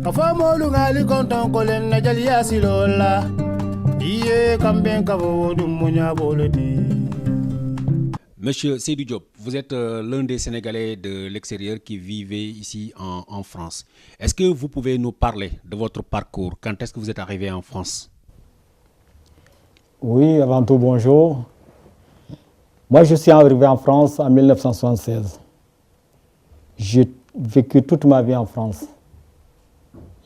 Kafamolu ngali konton kolen na jali asilola. Iye kamben kavo dumunya boledi. Monsieur Seydou Diop, vous êtes l'un des Sénégalais de l'extérieur qui vivait ici en France. Est-ce que vous pouvez nous parler de votre parcours? Quand est-ce que vous êtes arrivé en France? Oui, avant tout, bonjour. Moi, je suis arrivé en France en 1976. J'ai vécu toute ma vie en France.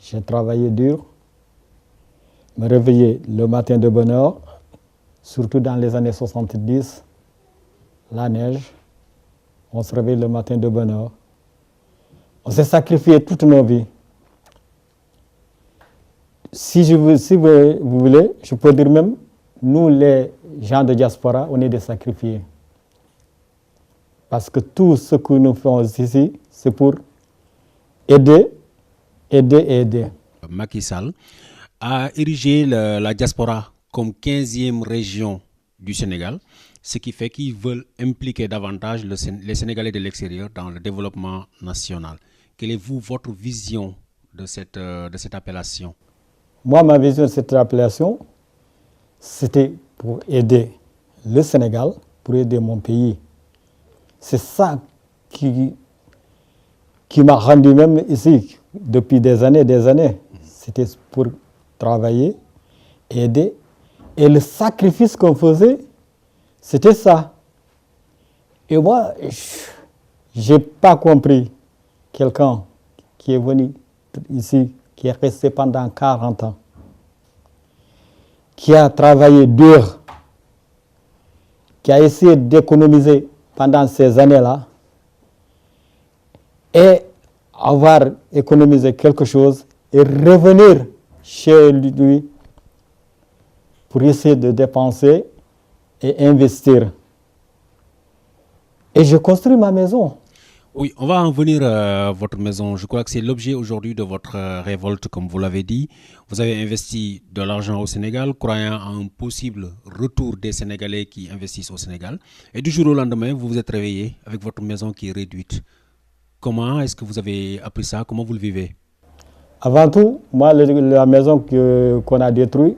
J'ai travaillé dur, me réveillé le matin de bonne heure, surtout dans les années 70. La neige, on se réveille le matin de bonne heure. On s'est sacrifié toutes nos vies. Si vous voulez, je peux dire même, nous les gens de diaspora, on est des sacrifiés. Parce que tout ce que nous faisons ici, c'est pour aider. Macky Sall a érigé la diaspora comme 15e région du Sénégal, ce qui fait qu'ils veulent impliquer davantage les Sénégalais de l'extérieur dans le développement national. Quelle est votre vision de cette appellation? Moi, ma vision de cette appellation, c'était pour aider le Sénégal, pour aider mon pays. C'est ça qui m'a rendu même ici depuis des années. C'était pour travailler, aider. Et le sacrifice qu'on faisait, c'était ça. Et moi, je n'ai pas compris quelqu'un qui est venu ici, qui est resté pendant 40 ans, qui a travaillé dur, qui a essayé d'économiser pendant ces années-là et avoir économisé quelque chose et revenir chez lui pour essayer de dépenser et investir. Et je construis ma maison. Oui, on va en venir à votre maison. Je crois que c'est l'objet aujourd'hui de votre révolte, comme vous l'avez dit. Vous avez investi de l'argent au Sénégal, croyant à un possible retour des Sénégalais qui investissent au Sénégal. Et du jour au lendemain, vous vous êtes réveillé avec votre maison qui est réduite. Comment est-ce que vous avez appris ça? Comment vous le vivez? Avant tout, moi, la maison qu'on a détruite,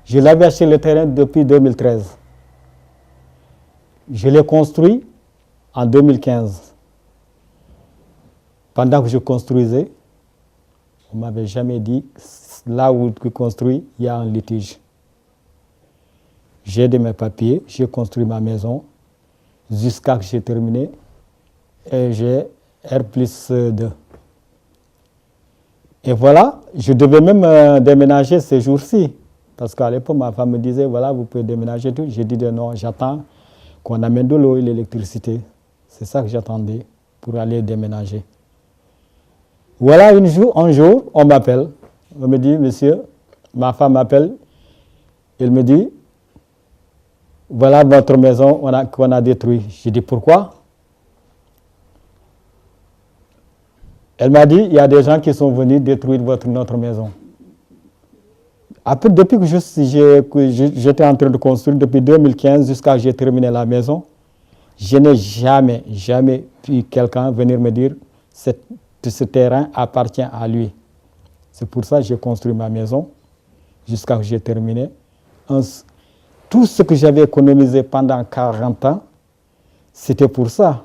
je l'avais acheté le terrain depuis 2013. Je l'ai construit en 2015. Pendant que je construisais, on ne m'avait jamais dit, là où je construis, il y a un litige. J'ai de mes papiers, j'ai construit ma maison, jusqu'à ce que j'ai terminé, et j'ai R+2. Et voilà, je devais même déménager ces jours-ci, parce qu'à l'époque, ma femme me disait, voilà, vous pouvez déménager tout. J'ai dit, non, j'attends qu'on amène de l'eau et l'électricité. C'est ça que j'attendais pour aller déménager. Voilà, un jour, on m'appelle. On me dit, monsieur, ma femme m'appelle. Elle me dit, voilà votre maison qu'on a détruite. J'ai dit, pourquoi? Elle m'a dit, il y a des gens qui sont venus détruire notre maison. Après, depuis que j'étais en train de construire, depuis 2015 jusqu'à ce que j'ai terminé la maison, je n'ai jamais vu quelqu'un venir me dire ce terrain appartient à lui. C'est pour ça que j'ai construit ma maison jusqu'à ce que j'ai terminé. Tout ce que j'avais économisé pendant 40 ans, c'était pour ça,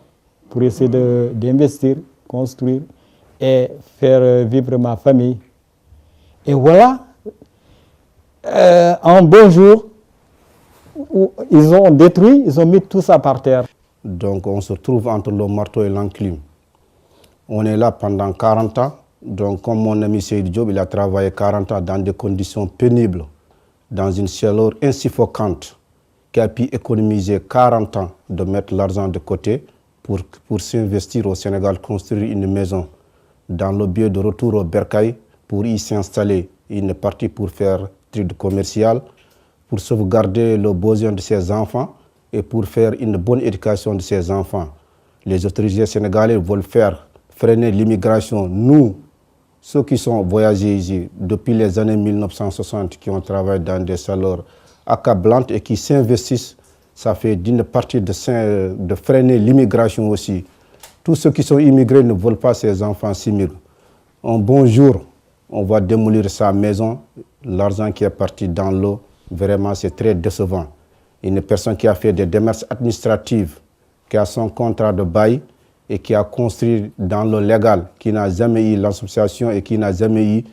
pour essayer d'investir, construire et faire vivre ma famille. Et voilà, un bon jour, ils ont détruit, ils ont mis tout ça par terre. Donc on se trouve entre le marteau et l'enclume. On est là pendant 40 ans. Donc comme mon ami Seydou Diop, il a travaillé 40 ans dans des conditions pénibles, dans une chaleur insuffocante, qui a pu économiser 40 ans de mettre l'argent de côté pour s'investir au Sénégal, construire une maison dans le but de retour au Bercail pour y s'installer. Il est parti pour faire études commerciales, pour sauvegarder le besoin de ses enfants et pour faire une bonne éducation de ses enfants. Les autorités sénégalaises veulent faire freiner l'immigration. Nous, ceux qui sont voyagés ici depuis les années 1960, qui ont travaillé dans des salaires accablantes et qui s'investissent, ça fait d'une partie de freiner l'immigration aussi. Tous ceux qui sont immigrés ne veulent pas que ces enfants s'immigrent. Un bon jour, on va démolir sa maison, l'argent qui est parti dans l'eau, vraiment c'est très décevant. Une personne qui a fait des démarches administratives, qui a son contrat de bail et qui a construit dans le légal, qui n'a jamais eu l'association et qui n'a jamais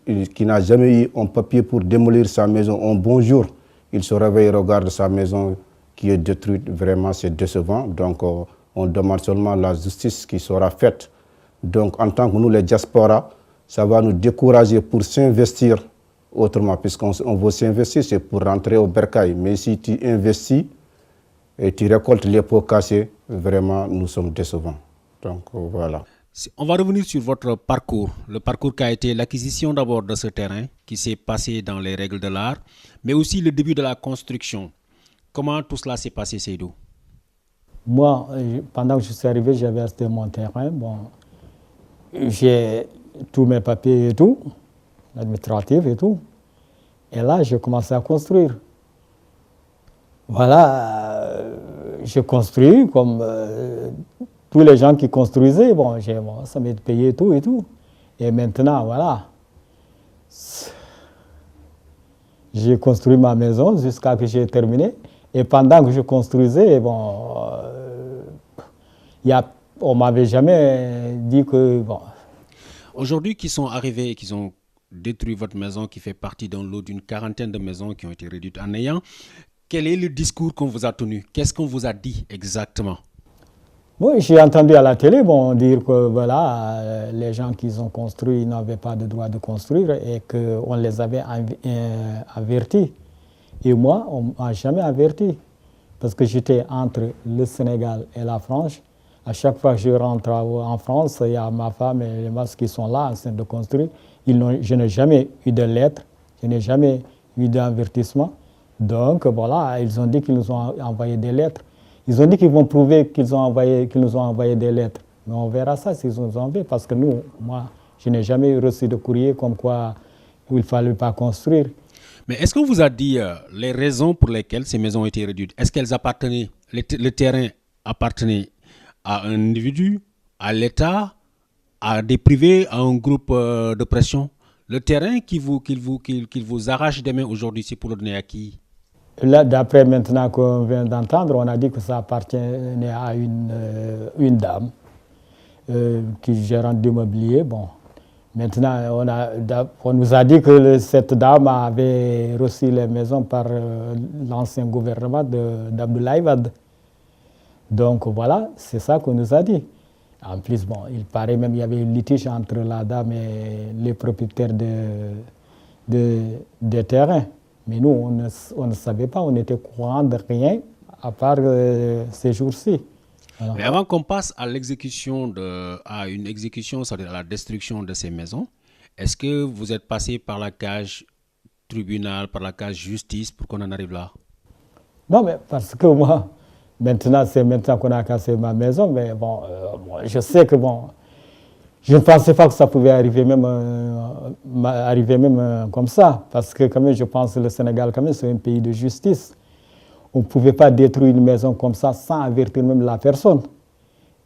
eu un papier pour démolir sa maison. Un bon jour, il se réveille et regarde sa maison qui est détruite. Vraiment, c'est décevant. Donc, on demande seulement la justice qui sera faite. Donc, en tant que nous, les diasporas, ça va nous décourager pour s'investir autrement. Puisqu'on veut s'investir, c'est pour rentrer au bercail. Mais si tu investis et tu récoltes les pots cassés, vraiment, nous sommes décevants. Donc, voilà. On va revenir sur votre parcours. Le parcours qui a été l'acquisition d'abord de ce terrain, qui s'est passé dans les règles de l'art, mais aussi le début de la construction. Comment tout cela s'est passé, Seydou? Moi, pendant que je suis arrivé, j'avais acheté mon terrain. Bon, j'ai tous mes papiers et tout, administratifs et tout. Et là, j'ai commencé à construire. Voilà, je construis comme tous les gens qui construisaient. Bon, ça m'est payé tout et tout. Et maintenant, voilà. J'ai construit ma maison jusqu'à ce que j'ai terminé. Et pendant que je construisais, bon, on ne m'avait jamais dit que... Bon. Aujourd'hui, qui sont arrivés et qui ont détruit votre maison, qui fait partie d'un lot d'une quarantaine de maisons qui ont été réduites en néant, quel est le discours qu'on vous a tenu? Qu'est-ce qu'on vous a dit exactement? Oui, j'ai entendu à la télé dire que voilà, les gens qui ont construit n'avaient pas de droit de construire et qu'on les avait avertis. Et moi, on ne m'a jamais averti. Parce que j'étais entre le Sénégal et la France. À chaque fois que je rentre en France, il y a ma femme et les masses qui sont là en train de construire. Je n'ai jamais eu de lettre, je n'ai jamais eu d'avertissement. Donc voilà, ils ont dit qu'ils nous ont envoyé des lettres. Ils ont dit qu'ils vont prouver qu'ils nous ont envoyé des lettres. Mais on verra ça s'ils nous ont envoyé. Parce que moi, je n'ai jamais reçu de courrier comme quoi il ne fallait pas construire. Mais est-ce qu'on vous a dit les raisons pour lesquelles ces maisons ont été réduites? Est-ce qu'elles appartenaient, le terrain appartenait à un individu, à l'État, à des privés, à un groupe de pression? Le terrain qu'il vous arrache des mains aujourd'hui, c'est pour le donner à qui? Là, d'après maintenant qu'on vient d'entendre, on a dit que ça appartenait à une dame qui est gérante d'immobilier. Bon, maintenant, on nous a dit que cette dame avait reçu les maisons par l'ancien gouvernement d'Abdoulaye Wade. Donc voilà, c'est ça qu'on nous a dit. En plus, bon, il paraît même qu'il y avait un litige entre la dame et les propriétaires des terrains. Mais nous, on ne savait pas, on était courant de rien à part ces jours-ci. Voilà. Mais avant qu'on passe à une exécution, c'est-à-dire à la destruction de ces maisons, est-ce que vous êtes passé par la cage tribunal, par la cage justice pour qu'on en arrive là? Non, mais parce que moi, maintenant, c'est maintenant qu'on a cassé ma maison, mais bon, je sais que bon, je ne pensais pas que ça pouvait arriver même comme ça, parce que quand même, je pense que le Sénégal, quand même, c'est un pays de justice. On ne pouvait pas détruire une maison comme ça sans avertir même la personne.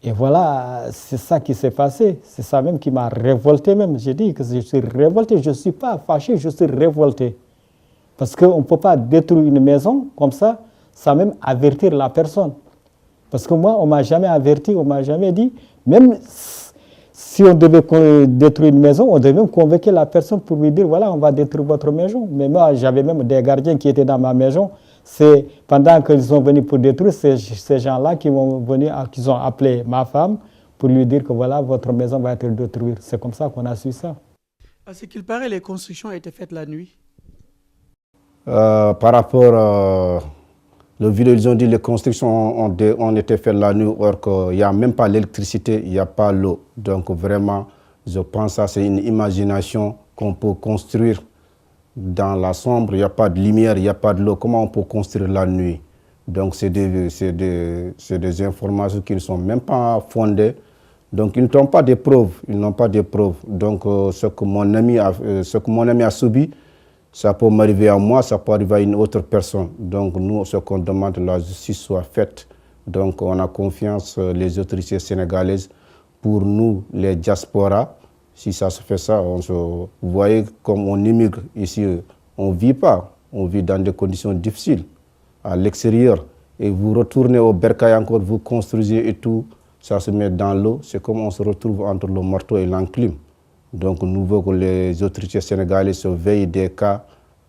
Et voilà, c'est ça qui s'est passé. C'est ça même qui m'a révolté même. J'ai dit que je suis révolté, je ne suis pas fâché, je suis révolté. Parce qu'on ne peut pas détruire une maison comme ça sans même avertir la personne. Parce que moi, on ne m'a jamais averti, on ne m'a jamais dit, même si on devait détruire une maison, on devait même convoquer la personne pour lui dire, voilà, on va détruire votre maison. Mais moi, j'avais même des gardiens qui étaient dans ma maison. C'est pendant qu'ils sont venus pour détruire, ces gens-là qui ont appelé ma femme pour lui dire que voilà, votre maison va être détruite. C'est comme ça qu'on a su ça. À ce qu'il paraît, les constructions ont été faites la nuit. Par rapport aux vidéos, ils ont dit que les constructions ont été faites la nuit, alors qu'il n'y a même pas l'électricité, il n'y a pas l'eau. Donc vraiment, je pense que c'est une imagination qu'on peut construire dans la sombre, il n'y a pas de lumière, il n'y a pas de l'eau. Comment on peut construire la nuit? Donc c'est des informations qui ne sont même pas fondées. Donc ils n'ont pas de preuves. Ils n'ont pas de preuves. Donc ce que mon ami a subi, ça peut m'arriver à moi, ça peut arriver à une autre personne. Donc nous, ce qu'on demande, que la justice soit faite. Donc on a confiance les autorités sénégalaises pour nous, les diasporas, Si ça se fait ça, vous voyez comme on immigre ici, on ne vit pas. On vit dans des conditions difficiles à l'extérieur. Et vous retournez au bercail encore, vous construisez et tout, ça se met dans l'eau. C'est comme on se retrouve entre le marteau et l'enclume. Donc nous voulons que les autorités sénégalaises se veillent des cas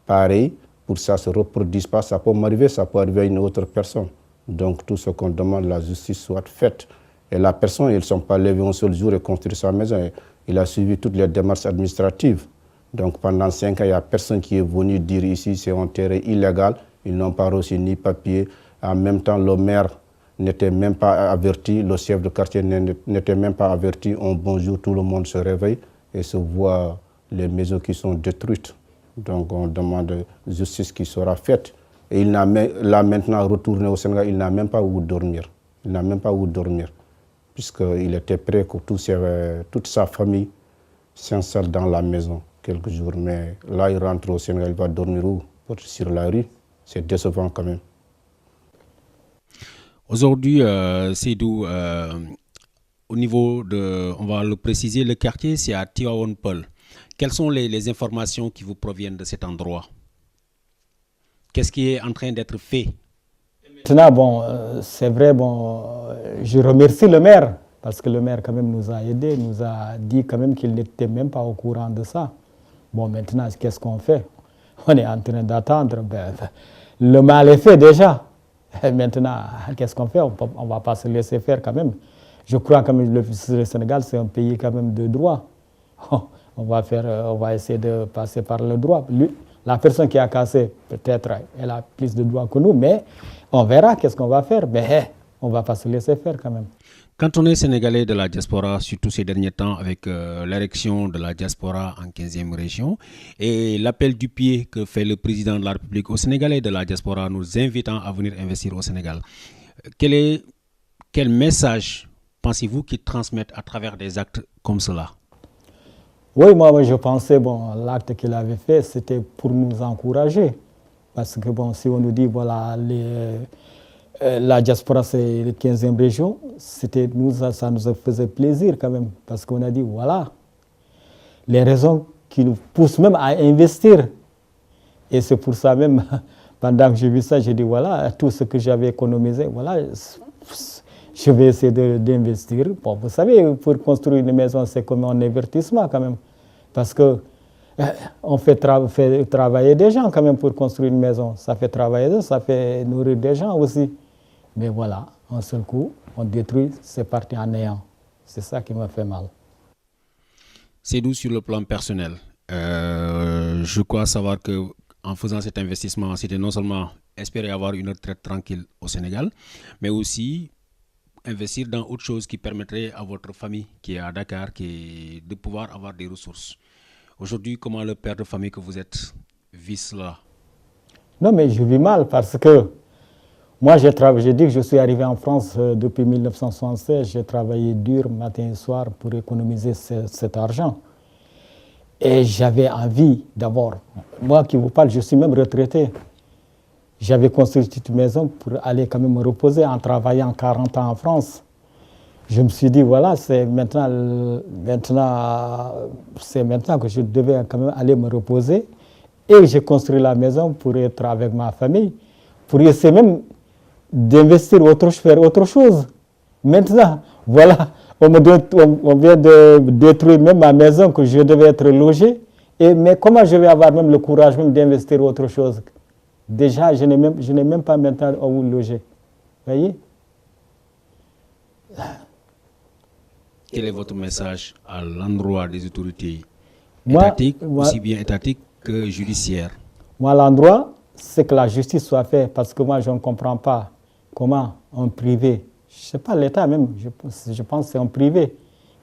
pareils pour que ça ne se reproduise pas. Ça peut m'arriver, ça peut arriver à une autre personne. Donc tout ce qu'on demande, la justice soit faite. Et la personne, ils ne sont pas levés un seul jour et construire sa maison. Il a suivi toutes les démarches administratives. Donc pendant 5 ans, il n'y a personne qui est venu dire ici c'est un terrain illégal. Ils n'ont pas reçu ni papier. En même temps, le maire n'était même pas averti, le chef de quartier n'était même pas averti. Un bonjour, tout le monde se réveille et se voit les maisons qui sont détruites. Donc on demande justice qui sera faite. Et il n'a là maintenant retourné au Sénégal, il n'a même pas où dormir. Il n'a même pas où dormir. Puisqu'il était prêt que toute sa famille s'installe dans la maison quelques jours. Mais là, il rentre au Sénégal, il va dormir où? Sur la rue. C'est décevant quand même. Aujourd'hui, Seydou, au niveau de, on va le préciser, le quartier, c'est à Tivaouane Peulh. Quelles sont les informations qui vous proviennent de cet endroit? Qu'est-ce qui est en train d'être fait? Maintenant, bon, c'est vrai, je remercie le maire, parce que le maire quand même nous a aidés, nous a dit quand même qu'il n'était même pas au courant de ça. Bon, maintenant, qu'est-ce qu'on fait? On est en train d'attendre. Le mal est fait déjà. Et maintenant, qu'est-ce qu'on fait? On ne va pas se laisser faire quand même. Je crois que le Sénégal, c'est un pays quand même de droit. On va essayer de passer par le droit. La personne qui a cassé, peut-être, elle a plus de droits que nous, mais on verra qu'est-ce qu'on va faire. Mais on ne va pas se laisser faire quand même. Quand on est Sénégalais de la diaspora, surtout ces derniers temps avec l'érection de la diaspora en 15e région et l'appel du pied que fait le président de la République aux Sénégalais de la diaspora nous invitant à venir investir au Sénégal, quel message pensez-vous qu'ils transmettent à travers des actes comme cela? Oui, moi je pensais, l'acte qu'il avait fait, c'était pour nous encourager. Parce que si on nous dit, voilà, la diaspora c'est la 15e région, ça nous faisait plaisir quand même. Parce qu'on a dit, voilà, les raisons qui nous poussent même à investir. Et c'est pour ça même, pendant que j'ai vu ça, j'ai dit, voilà, tout ce que j'avais économisé, voilà, je vais essayer d'investir. Bon, vous savez, pour construire une maison, c'est comme un investissement quand même. Parce que on fait travailler des gens quand même pour construire une maison. Ça fait travailler, ça fait nourrir des gens aussi. Mais voilà, un seul coup, on détruit, c'est parti en néant. C'est ça qui m'a fait mal. C'est d'où sur le plan personnel. Je crois savoir qu'en faisant cet investissement, c'était non seulement espérer avoir une retraite tranquille au Sénégal, mais aussi investir dans autre chose qui permettrait à votre famille qui est à Dakar de pouvoir avoir des ressources. Aujourd'hui, comment le père de famille que vous êtes vit cela? Non, mais je vis mal parce que moi, j'ai dit que je suis arrivé en France depuis 1976. J'ai travaillé dur matin et soir pour économiser cet argent. Et j'avais envie d'abord, moi qui vous parle, je suis même retraité. J'avais construit une maison pour aller quand même me reposer en travaillant 40 ans en France. Je me suis dit, voilà, c'est maintenant que je devais quand même aller me reposer. Et j'ai construit la maison pour être avec ma famille, pour essayer même d'investir faire autre chose. Maintenant, voilà, on vient de détruire même ma maison que je devais être logé. Mais comment je vais avoir même le courage même d'investir autre chose? Déjà, je n'ai même pas maintenant où loger. Vous voyez? Quel est votre message à l'endroit des autorités étatiques, aussi bien étatiques que judiciaires? Moi, l'endroit, c'est que la justice soit faite, parce que moi, je ne comprends pas comment un privé, je ne sais pas l'État même, je pense que c'est un privé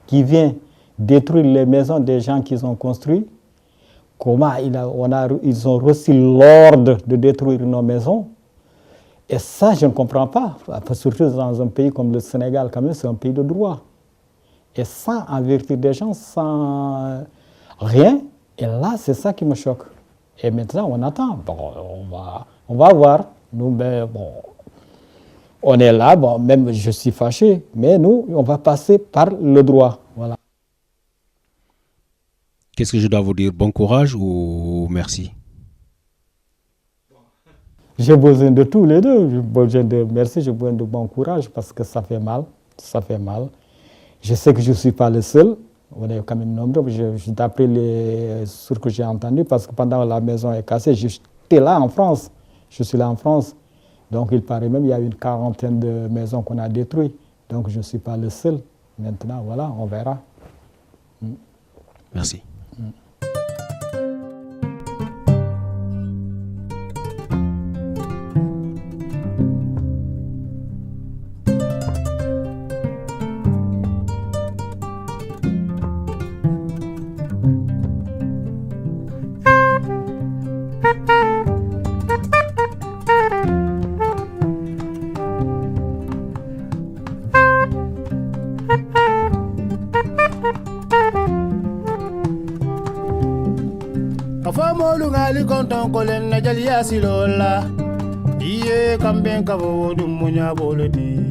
qui vient détruire les maisons des gens qu'ils ont construites. Comment ils ont reçu l'ordre de détruire nos maisons. Et ça, je ne comprends pas. Surtout dans un pays comme le Sénégal, quand même, c'est un pays de droit. Et sans avertir des gens, sans rien. Et là, c'est ça qui me choque. Et maintenant, on attend. On va voir. Nous, on est là. Même je suis fâché. Mais nous, on va passer par le droit. Voilà. Qu'est-ce que je dois vous dire? Bon courage ou merci? J'ai besoin de tous les deux. J'ai besoin de merci, j'ai besoin de bon courage parce que ça fait mal. Ça fait mal. Je sais que je ne suis pas le seul. On est quand même nombreux. D'après ce que j'ai entendu, parce que pendant que la maison est cassée, j'étais là en France. Je suis là en France. Donc il paraît même qu'il y a une 40aine de maisons qu'on a détruites. Donc je ne suis pas le seul. Maintenant, voilà, on verra. Merci. Afamolu ngali konton kolen na jali asilola. Iye kamben kabo dum munya bolodi.